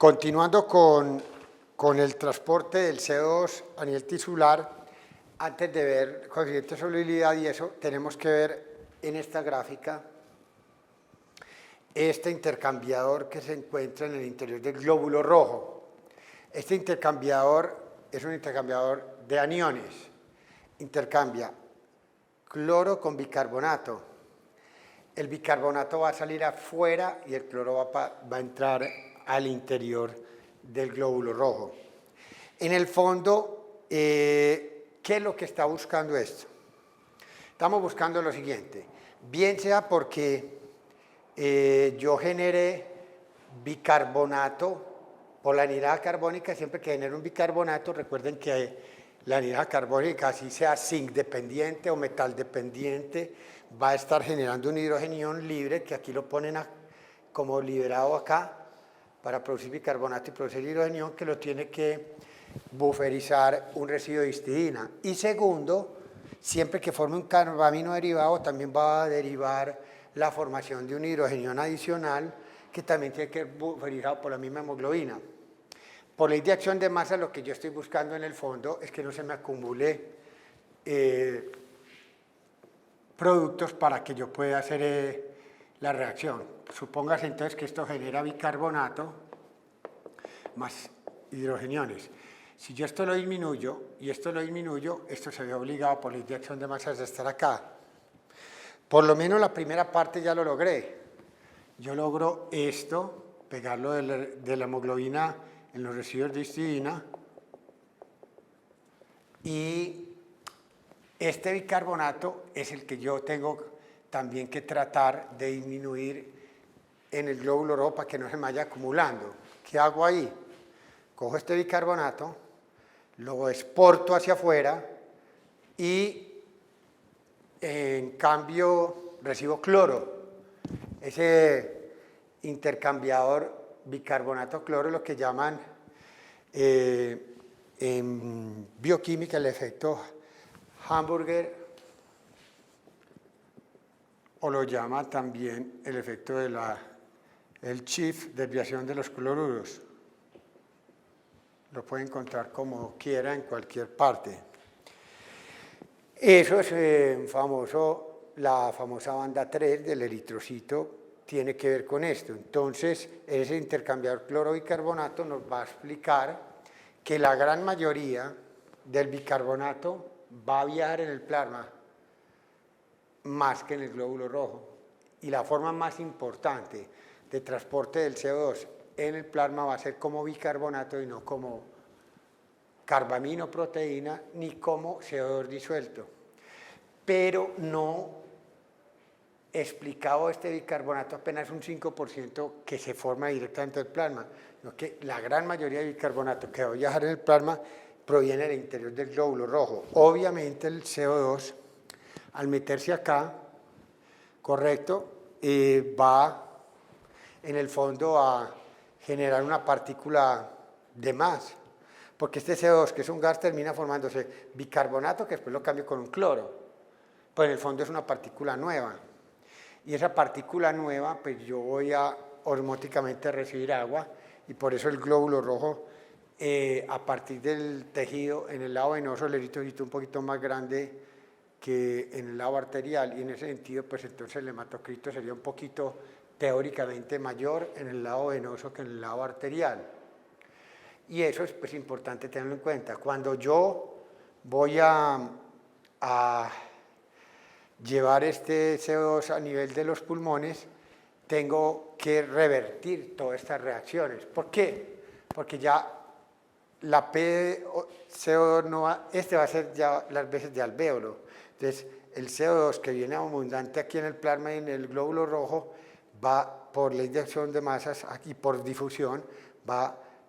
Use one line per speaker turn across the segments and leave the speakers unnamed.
Continuando con el transporte del CO2 a nivel tisular, antes de ver coeficiente de solubilidad y eso, tenemos que ver en esta gráfica este intercambiador que se encuentra en el interior del glóbulo rojo. Este intercambiador es un intercambiador de aniones. Intercambia cloro con bicarbonato. El bicarbonato va a salir afuera y el cloro va a entrar al interior del glóbulo rojo. En el fondo, ¿qué es lo que está buscando esto? Estamos buscando lo siguiente, bien sea porque yo genere bicarbonato por la anhidrida carbónica. Siempre que genere un bicarbonato, recuerden que la anhidrida carbónica, así sea zinc dependiente o metal dependiente, va a estar generando un hidrogenión libre, que aquí lo ponen como liberado acá, para producir bicarbonato y producir hidrogenión, que lo tiene que buferizar un residuo de histidina. Y segundo, siempre que forme un carbamino derivado, también va a derivar la formación de un hidrogenión adicional, que también tiene que ser buferizado por la misma hemoglobina. Por ley de acción de masa, lo que yo estoy buscando en el fondo es que no se me acumule productos para que yo pueda hacer la reacción. Supóngase entonces que esto genera bicarbonato más hidrogeniones. Si yo esto lo disminuyo y esto lo disminuyo, esto se ve obligado por ley de acción de masas a estar acá. Por lo menos la primera parte ya lo logré. Yo logro esto, pegarlo de la hemoglobina en los residuos de histidina, y este bicarbonato es el que yo tengo también que tratar de disminuir en el glóbulo rojo para que no se me vaya acumulando. ¿Qué hago ahí? Cojo este bicarbonato, lo exporto hacia afuera y en cambio recibo cloro. Ese intercambiador bicarbonato-cloro es lo que llaman en bioquímica el efecto Hamburger, o lo llama también el efecto de el Schiff, desviación de los cloruros. Lo puede encontrar como quiera en cualquier parte. Eso es la famosa banda 3 del eritrocito, tiene que ver con esto. Entonces, ese intercambiador cloro-bicarbonato nos va a explicar que la gran mayoría del bicarbonato va a viajar en el plasma más que en el glóbulo rojo. Y la forma más importante de transporte del CO2 en el plasma va a ser como bicarbonato y no como carbaminoproteína ni como CO2 disuelto. Pero no explicado este bicarbonato apenas un 5% que se forma directamente del plasma, sino que la gran mayoría de bicarbonato que va a viajar en el plasma proviene del interior del glóbulo rojo. Obviamente el CO2, al meterse acá, correcto, va en el fondo a generar una partícula de más, porque este CO2, que es un gas, termina formándose bicarbonato, que después lo cambio con un cloro, pues en el fondo es una partícula nueva. Y esa partícula nueva, pues yo voy a osmóticamente recibir agua, y por eso el glóbulo rojo, a partir del tejido, en el lado venoso, el eritrocito un poquito más grande que en el lado arterial, y en ese sentido, pues entonces el hematocrito sería un poquito teóricamente mayor en el lado venoso que en el lado arterial. Y eso es pues importante tenerlo en cuenta. Cuando yo voy a llevar este CO2 a nivel de los pulmones, tengo que revertir todas estas reacciones. ¿Por qué? Porque ya la CO2 no va, va a ser ya las veces de alvéolo. Entonces, el CO2 que viene abundante aquí en el plasma y en el glóbulo rojo va por ley de acción de masas y por difusión,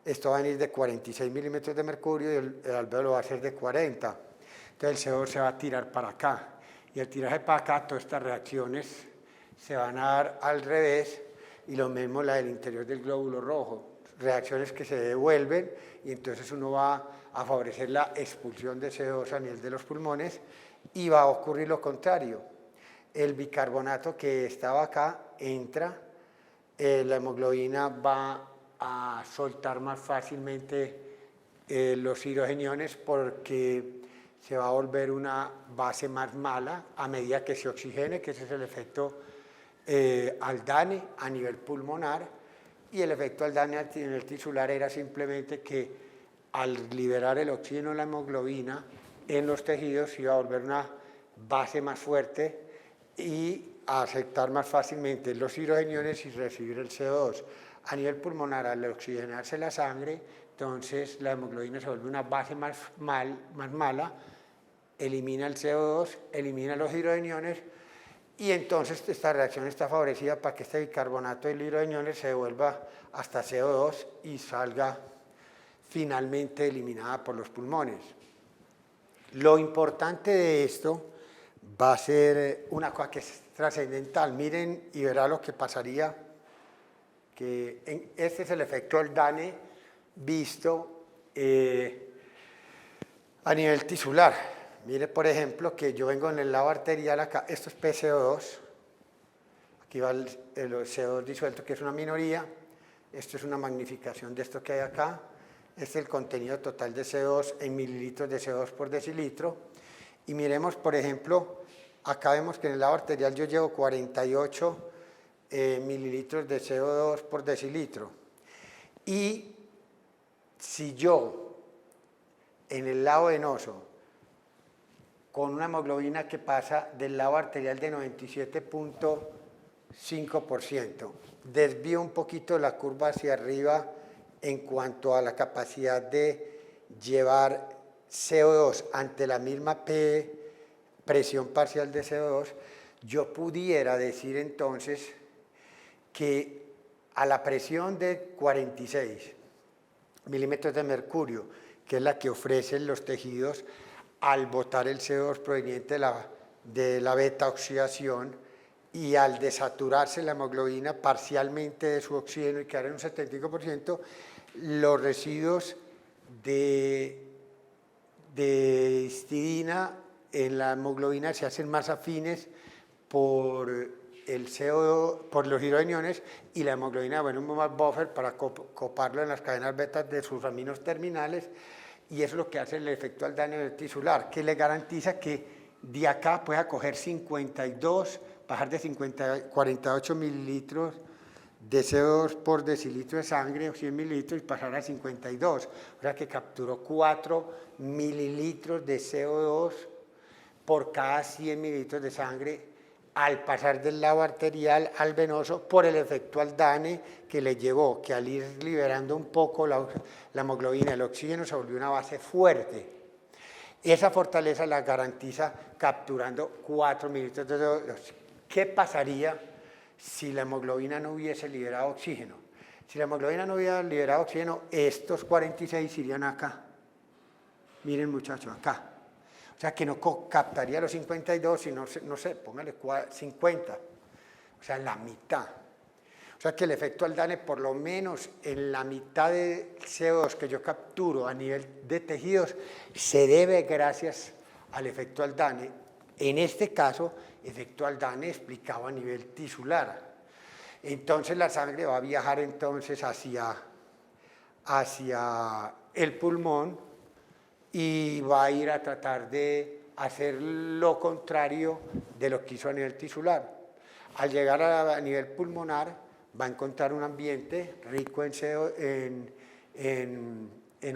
esto va a venir de 46 milímetros de mercurio y el alvéolo va a ser de 40. Entonces el CO2 se va a tirar para acá. Y al tirarse para acá, todas estas reacciones se van a dar al revés, y lo mismo la del interior del glóbulo rojo. Reacciones que se devuelven, y entonces uno va a favorecer la expulsión de CO2 a nivel de los pulmones, y va a ocurrir lo contrario. El bicarbonato que estaba acá entra, la hemoglobina va a soltar más fácilmente los hidrogeniones porque se va a volver una base más mala a medida que se oxigene, que ese es el efecto Haldane a nivel pulmonar, y el efecto Haldane a nivel tisular era simplemente que al liberar el oxígeno de la hemoglobina en los tejidos se iba a volver una base más fuerte y a aceptar más fácilmente los hidrogeniones y recibir el CO2. A nivel pulmonar, al oxigenarse la sangre, entonces la hemoglobina se vuelve una base más mala, elimina el CO2, elimina los hidrogeniones, y entonces esta reacción está favorecida para que este bicarbonato de hidrogeniones se devuelva hasta CO2 y salga finalmente eliminada por los pulmones. Lo importante de esto va a ser una cosa que es trascendental. Miren y verá lo que pasaría, que este es el efecto Haldane visto a nivel tisular. Mire, por ejemplo, que yo vengo en el lado arterial acá, esto es PCO2, aquí va el CO2 disuelto, que es una minoría, esto es una magnificación de esto que hay acá, este es el contenido total de CO2 en mililitros de CO2 por decilitro, y miremos, por ejemplo, acá vemos que en el lado arterial yo llevo 48 mililitros de CO2 por decilitro, y si yo en el lado venoso con una hemoglobina que pasa del lado arterial de 97.5%. Desvío un poquito la curva hacia arriba en cuanto a la capacidad de llevar CO2 ante la misma presión parcial de CO2. Yo pudiera decir entonces que a la presión de 46 milímetros de mercurio, que es la que ofrecen los tejidos, al botar el CO2 proveniente de la beta-oxidación y al desaturarse la hemoglobina parcialmente de su oxígeno y quedar en un 75%, los residuos de histidina en la hemoglobina se hacen más afines por el CO2, por los hidrogeniones, y la hemoglobina, bueno, un más buffer para coparlo en las cadenas betas de sus aminos terminales. Y eso es lo que hace el efecto Haldane tisular, que le garantiza que de acá pueda coger 52, bajar de 48 mililitros de CO2 por decilitro de sangre o 100 mililitros y pasar a 52. O sea que capturó 4 mililitros de CO2 por cada 100 mililitros de sangre al pasar del lado arterial al venoso por el efecto Haldane que le llevó, que al ir liberando un poco la hemoglobina, el oxígeno se volvió una base fuerte. Esa fortaleza la garantiza capturando 4 mililitros de CO2. ¿Qué pasaría si la hemoglobina no hubiese liberado oxígeno? Si la hemoglobina no hubiera liberado oxígeno, estos 46 irían acá. Miren, muchachos, acá. O sea, que no captaría los 52, sino, no sé, póngale 50. O sea, la mitad. O sea, que el efecto Haldane, por lo menos en la mitad de CO2 que yo capturo a nivel de tejidos, se debe gracias al efecto Haldane. En este caso, efecto Haldane explicado a nivel tisular. Entonces, la sangre va a viajar entonces hacia el pulmón, y va a ir a tratar de hacer lo contrario de lo que hizo a nivel tisular. Al llegar a nivel pulmonar, va a encontrar un ambiente rico en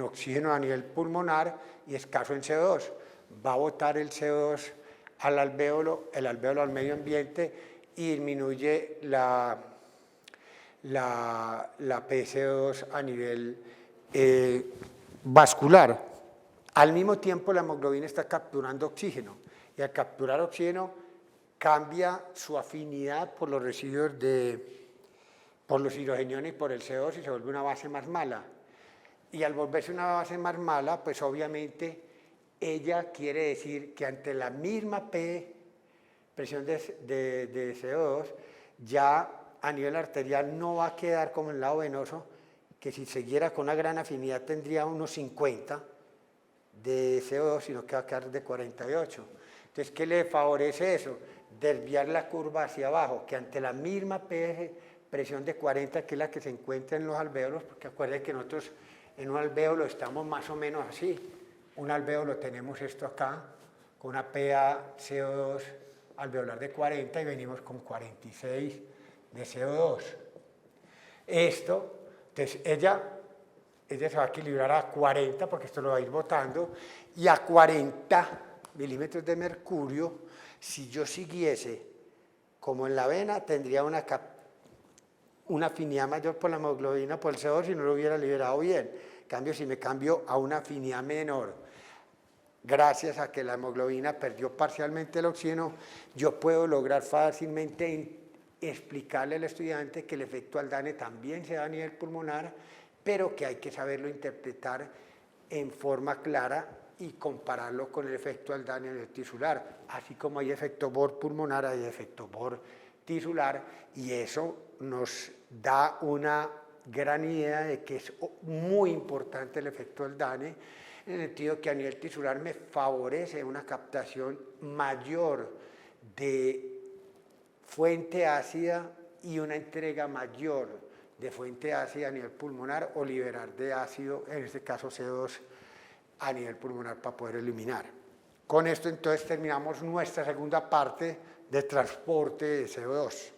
oxígeno a nivel pulmonar y escaso en CO2. Va a botar el CO2 al alvéolo, el alvéolo al medio ambiente, y disminuye la PCO2 a nivel vascular. Al mismo tiempo, la hemoglobina está capturando oxígeno, y al capturar oxígeno cambia su afinidad por los residuos por los hidrogeniones y por el CO2 y se vuelve una base más mala. Y al volverse una base más mala, pues obviamente ella quiere decir que ante la misma presión de CO2, ya a nivel arterial no va a quedar como en el lado venoso, que si siguiera con una gran afinidad tendría unos 50 de CO2, sino que va a quedar de 48. Entonces, ¿qué le favorece eso? Desviar la curva hacia abajo, que ante la misma presión de 40, que es la que se encuentra en los alvéolos, porque acuérdense que nosotros en un alvéolo estamos más o menos así. Un alvéolo tenemos esto acá, con una PaCO2 alveolar de 40 y venimos con 46 de CO2. Esto, entonces ella se va a equilibrar a 40, porque esto lo va a ir botando, y a 40 milímetros de mercurio, si yo siguiese como en la vena, tendría una afinidad mayor por la hemoglobina, por el CO2, si no lo hubiera liberado bien. En cambio, si me cambio a una afinidad menor, gracias a que la hemoglobina perdió parcialmente el oxígeno, yo puedo lograr fácilmente explicarle al estudiante que el efecto Haldane también se da a nivel pulmonar, pero que hay que saberlo interpretar en forma clara y compararlo con el efecto Haldane a nivel tisular. Así como hay efecto Bohr pulmonar, hay efecto Bohr tisular, y eso nos da una gran idea de que es muy importante el efecto Haldane, en el sentido que a nivel tisular me favorece una captación mayor de fuente ácida y una entrega mayor de fuente ácida a nivel pulmonar, o liberar de ácido, en este caso CO2, a nivel pulmonar para poder eliminar. Con esto entonces terminamos nuestra segunda parte de transporte de CO2.